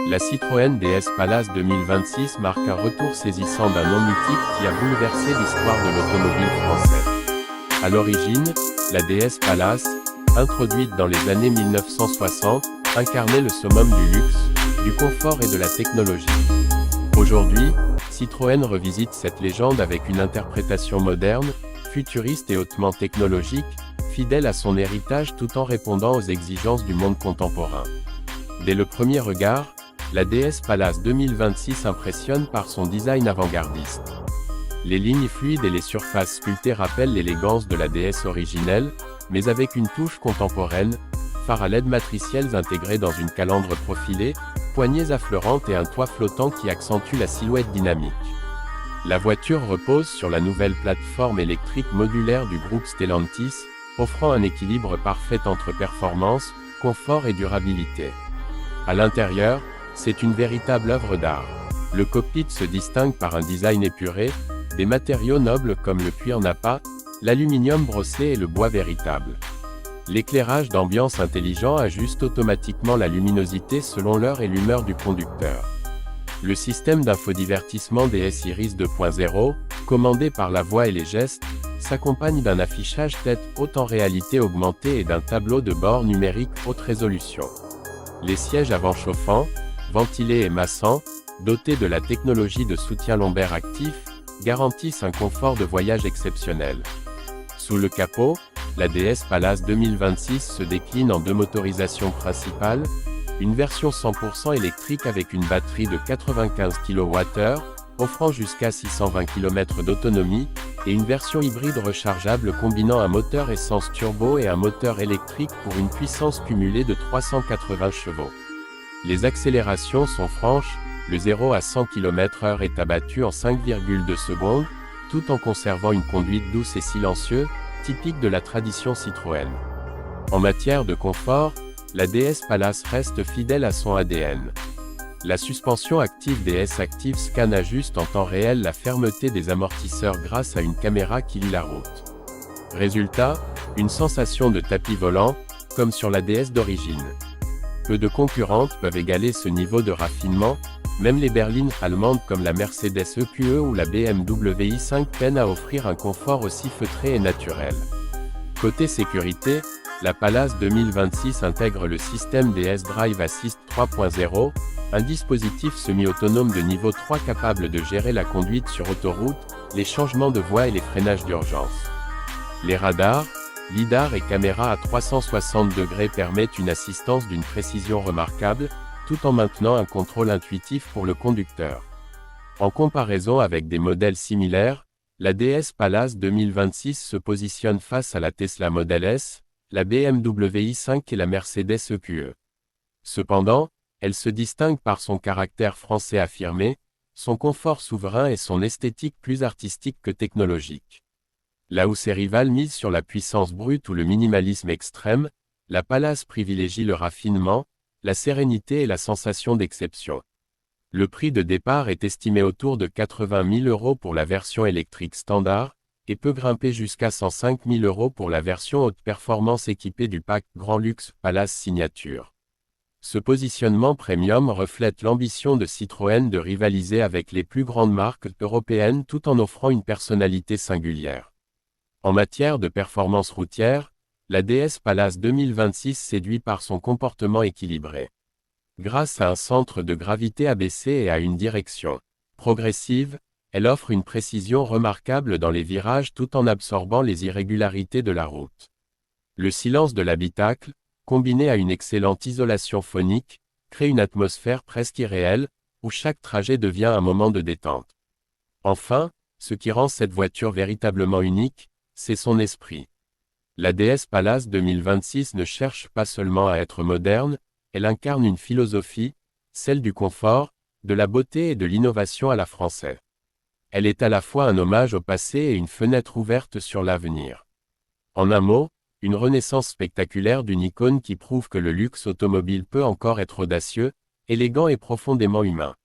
La Citroën DS Palace 2026 marque un retour saisissant d'un nom mythique qui a bouleversé l'histoire de l'automobile française. À l'origine, la DS Palace, introduite dans les années 1960, incarnait le summum du luxe, du confort et de la technologie. Aujourd'hui, Citroën revisite cette légende avec une interprétation moderne, futuriste et hautement technologique, fidèle à son héritage tout en répondant aux exigences du monde contemporain. Dès le premier regard, la DS Palace 2026 impressionne par son design avant-gardiste. Les lignes fluides et les surfaces sculptées rappellent l'élégance de la DS originelle, mais avec une touche contemporaine, phares à LED matriciels intégrés dans une calandre profilée, poignées affleurantes et un toit flottant qui accentue la silhouette dynamique. La voiture repose sur la nouvelle plateforme électrique modulaire du groupe Stellantis, offrant un équilibre parfait entre performance, confort et durabilité. À l'intérieur, c'est une véritable œuvre d'art. Le cockpit se distingue par un design épuré, des matériaux nobles comme le cuir Nappa, l'aluminium brossé et le bois véritable. L'éclairage d'ambiance intelligent ajuste automatiquement la luminosité selon l'heure et l'humeur du conducteur. Le système d'infodivertissement DS Iris 2.0, commandé par la voix et les gestes, s'accompagne d'un affichage tête haute en réalité augmentée et d'un tableau de bord numérique haute résolution. Les sièges avant chauffants, ventilés et massants, dotés de la technologie de soutien lombaire actif, garantissent un confort de voyage exceptionnel. Sous le capot, la DS Palace 2026 se décline en deux motorisations principales, une version 100% électrique avec une batterie de 95 kWh, offrant jusqu'à 620 km d'autonomie, et une version hybride rechargeable combinant un moteur essence turbo et un moteur électrique pour une puissance cumulée de 380 chevaux. Les accélérations sont franches, le 0 à 100 km/h est abattu en 5,2 secondes, tout en conservant une conduite douce et silencieuse, typique de la tradition Citroën. En matière de confort, la DS Palace reste fidèle à son ADN. La suspension active DS Active Scan ajuste en temps réel la fermeté des amortisseurs grâce à une caméra qui lit la route. Résultat, une sensation de tapis volant, comme sur la DS d'origine. Peu de concurrentes peuvent égaler ce niveau de raffinement, même les berlines allemandes comme la Mercedes EQE ou la BMW i5 peinent à offrir un confort aussi feutré et naturel. Côté sécurité, la Palace 2026 intègre le système DS Drive Assist 3.0, un dispositif semi-autonome de niveau 3 capable de gérer la conduite sur autoroute, les changements de voie et les freinages d'urgence. Les radars, lidar et caméras à 360 degrés permettent une assistance d'une précision remarquable, tout en maintenant un contrôle intuitif pour le conducteur. En comparaison avec des modèles similaires, la DS Palace 2026 se positionne face à la Tesla Model S, la BMW i5 et la Mercedes EQE. Cependant, elle se distingue par son caractère français affirmé, son confort souverain et son esthétique plus artistique que technologique. Là où ses rivales misent sur la puissance brute ou le minimalisme extrême, la Palace privilégie le raffinement, la sérénité et la sensation d'exception. Le prix de départ est estimé autour de 80 000 € pour la version électrique standard, et peut grimper jusqu'à 105 000 € pour la version haute performance équipée du pack Grand Luxe Palace Signature. Ce positionnement premium reflète l'ambition de Citroën de rivaliser avec les plus grandes marques européennes tout en offrant une personnalité singulière. En matière de performance routière, la DS Palace 2026 séduit par son comportement équilibré. Grâce à un centre de gravité abaissé et à une direction progressive, elle offre une précision remarquable dans les virages tout en absorbant les irrégularités de la route. Le silence de l'habitacle, combiné à une excellente isolation phonique, crée une atmosphère presque irréelle, où chaque trajet devient un moment de détente. Enfin, ce qui rend cette voiture véritablement unique, c'est son esprit. La DS Palace 2026 ne cherche pas seulement à être moderne, elle incarne une philosophie, celle du confort, de la beauté et de l'innovation à la française. Elle est à la fois un hommage au passé et une fenêtre ouverte sur l'avenir. En un mot, une renaissance spectaculaire d'une icône qui prouve que le luxe automobile peut encore être audacieux, élégant et profondément humain.